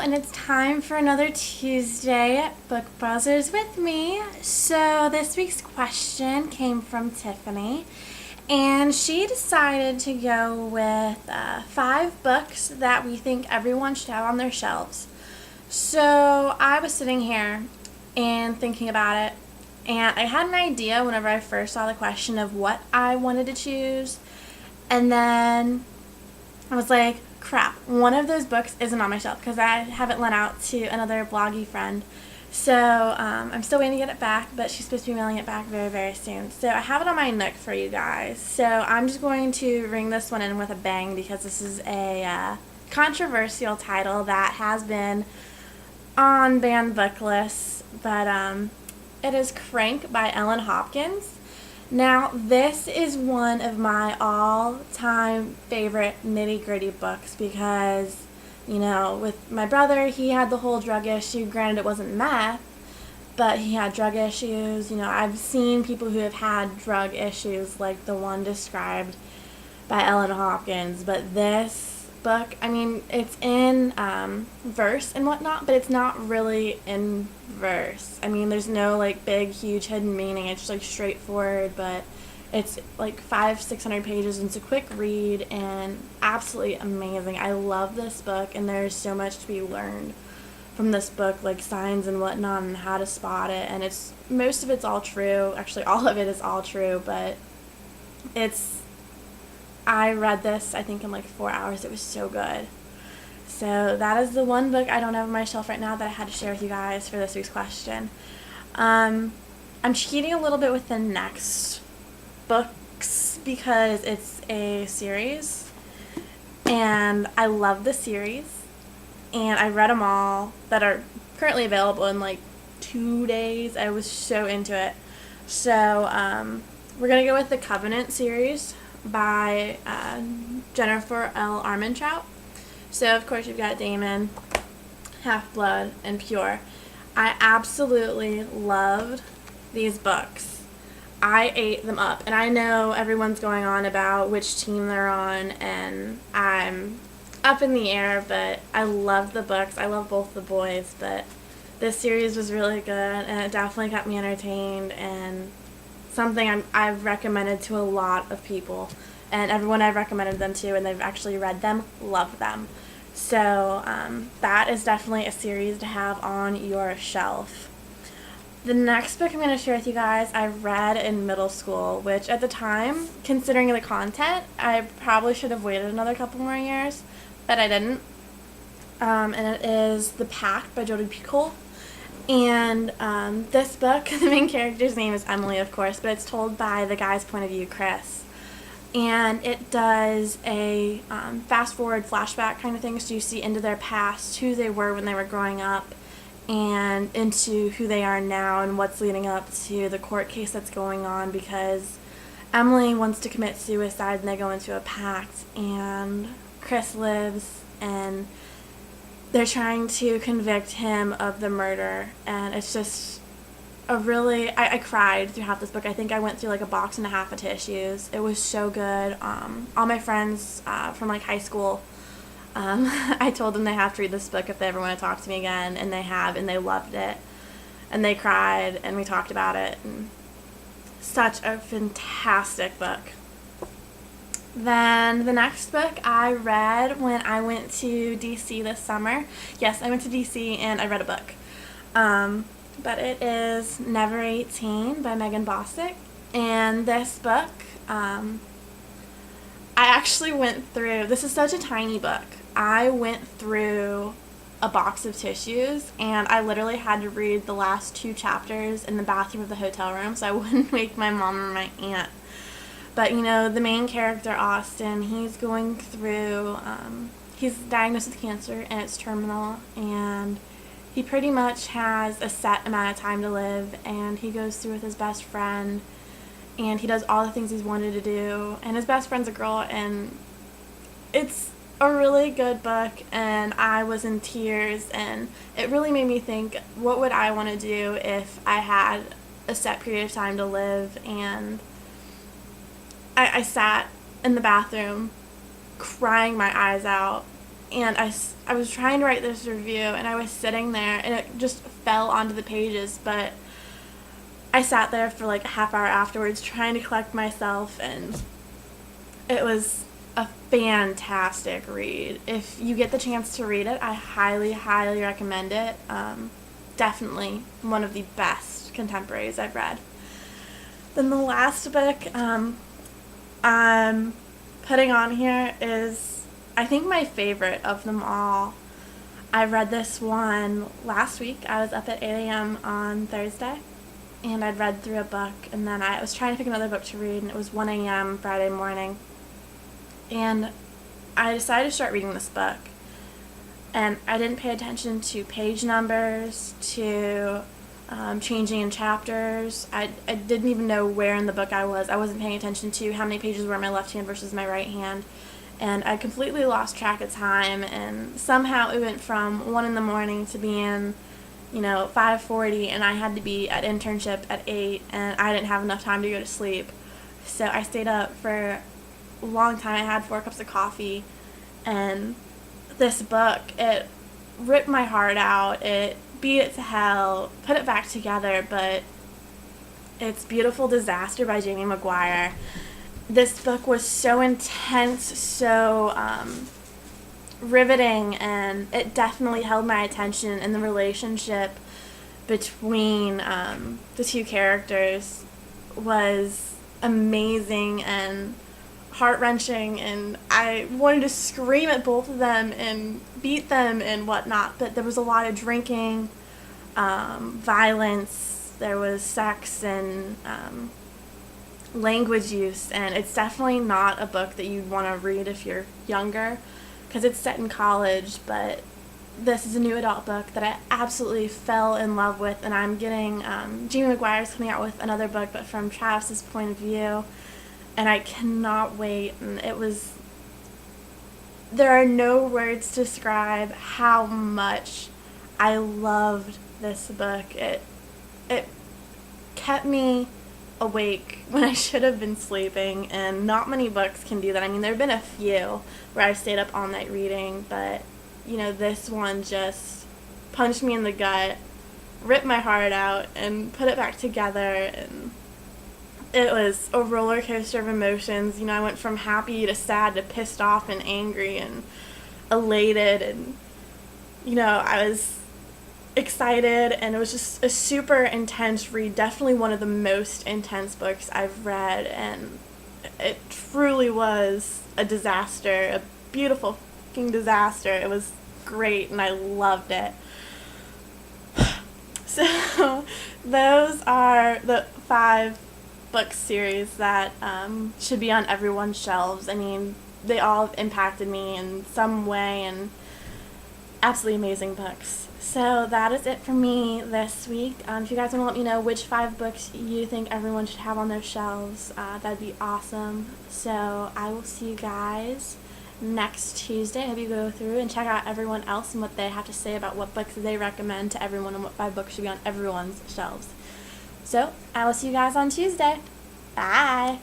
and it's time for another Tuesday at Book Buzzers with me. So this week's question came from Tiffany, and she decided to go with 5 books that we think everyone should have on their shelves. So I was sitting here and thinking about it, and I had an idea whenever I first saw the question of what I wanted to choose, and then I was like, crap, one of those books isn't on my shelf because I haven't lent out to another bloggy friend. So I'm still waiting to get it back, but she's supposed to be mailing it back very, very soon. So I have it on my nook for you guys. So I'm just going to ring this one in with a bang because this is a controversial title that has been on banned book lists, but it is Crank by Ellen Hopkins. Now, this is one of my all-time favorite nitty-gritty books because, you know, with my brother, he had the whole drug issue. Granted, it wasn't meth, but he had drug issues. You know, I've seen people who have had drug issues like the one described by Ellen Hopkins, but this book, I mean, it's in verse and whatnot, but it's not really in verse. I mean, there's no like big huge hidden meaning. It's just like straightforward, but it's like 500-600 pages, and it's a quick read and absolutely amazing. I love this book, and there's so much to be learned from this book, like signs and whatnot and how to spot it. And it's most of it's all true. Actually, all of it is all true, but I read this, I think, in like 4 hours. It was so good. So that is the one book I don't have on my shelf right now that I had to share with you guys for this week's question. I'm cheating a little bit with the next books because it's a series, and I love the series, and I read them all that are currently available in like 2 days. I was so into it. So we're going to go with the Covenant series by Jennifer L. Armentrout. So of course you've got Damon, Half-Blood, and Pure. I absolutely loved these books. I ate them up, and I know everyone's going on about which team they're on, and I'm up in the air, but I love the books. I love both the boys, but this series was really good, and it definitely got me entertained, and something I've recommended to a lot of people, and everyone I've recommended them to and they've actually read them, love them. So that is definitely a series to have on your shelf. The next book I'm going to share with you guys I read in middle school, which at the time, considering the content, I probably should have waited another couple more years, but I didn't. And it is The Pact by Jodi Picoult. And this book, the main character's name is Emily, of course, but it's told by the guy's point of view, Chris. And it does a fast-forward flashback kind of thing, so you see into their past, who they were when they were growing up, and into who they are now and what's leading up to the court case that's going on, because Emily wants to commit suicide and they go into a pact, and Chris lives, and they're trying to convict him of the murder, and it's just a really, I cried through half this book. I think I went through like a box and a half of tissues. It was so good. All my friends from like high school, I told them they have to read this book if they ever want to talk to me again, and they have, and they loved it, and they cried, and we talked about it, and such a fantastic book. Then the next book I read when I went to DC this summer. Yes, I went to DC and I read a book. But it is Never 18 by Megan Bostic. And this book, I actually went through, this is such a tiny book. I went through a box of tissues, and I literally had to read the last 2 chapters in the bathroom of the hotel room so I wouldn't wake my mom or my aunt. But, you know, the main character, Austin, he's going through, he's diagnosed with cancer, and it's terminal, and he pretty much has a set amount of time to live, and he goes through with his best friend, and he does all the things he's wanted to do, and his best friend's a girl, and it's a really good book, and I was in tears, and it really made me think, what would I want to do if I had a set period of time to live? And I sat in the bathroom crying my eyes out and I was trying to write this review, and I was sitting there, and it just fell onto the pages, but I sat there for like a half hour afterwards trying to collect myself, and it was a fantastic read. If you get the chance to read it, I highly, highly recommend it. Definitely one of the best contemporaries I've read. Then the last book I'm putting on here is, I think, my favorite of them all. I read this one last week. I was up at 8 a.m. on Thursday, and I'd read through a book, and then I was trying to pick another book to read, and it was 1 a.m. Friday morning. And I decided to start reading this book, and I didn't pay attention to page numbers, to changing in chapters. I didn't even know where in the book I was. I wasn't paying attention to how many pages were in my left hand versus my right hand, and I completely lost track of time, and somehow it went from 1 in the morning to being 5:40, and I had to be at internship at 8, and I didn't have enough time to go to sleep. So I stayed up for a long time. I had 4 cups of coffee, and this book, it ripped my heart out. It beat it to hell, put it back together, but it's Beautiful Disaster by Jamie Maguire. This book was so intense, so riveting, and it definitely held my attention, and the relationship between the two characters was amazing and heart-wrenching, and I wanted to scream at both of them and beat them and whatnot, but there was a lot of drinking, violence, there was sex, and language use, and it's definitely not a book that you'd want to read if you're younger, because it's set in college, but this is a new adult book that I absolutely fell in love with, and I'm getting, Jamie Maguire's coming out with another book, but from Travis's point of view, and I cannot wait, and there are no words to describe how much I loved this book. It kept me awake when I should have been sleeping, and not many books can do that. I mean, there have been a few where I've stayed up all night reading, but, this one just punched me in the gut, ripped my heart out, and put it back together, and it was a roller coaster of emotions. I went from happy to sad to pissed off and angry and elated, and, I was excited, and it was just a super intense read, definitely one of the most intense books I've read, and it truly was a disaster, a beautiful fucking disaster. It was great, and I loved it. So those are the 5 book series that should be on everyone's shelves. I mean, they all impacted me in some way, and absolutely amazing books. So that is it for me this week. If you guys want to let me know which 5 books you think everyone should have on their shelves, that'd be awesome. So I will see you guys next Tuesday. I hope you go through and check out everyone else and what they have to say about what books they recommend to everyone and what 5 books should be on everyone's shelves. So I will see you guys on Tuesday. Bye!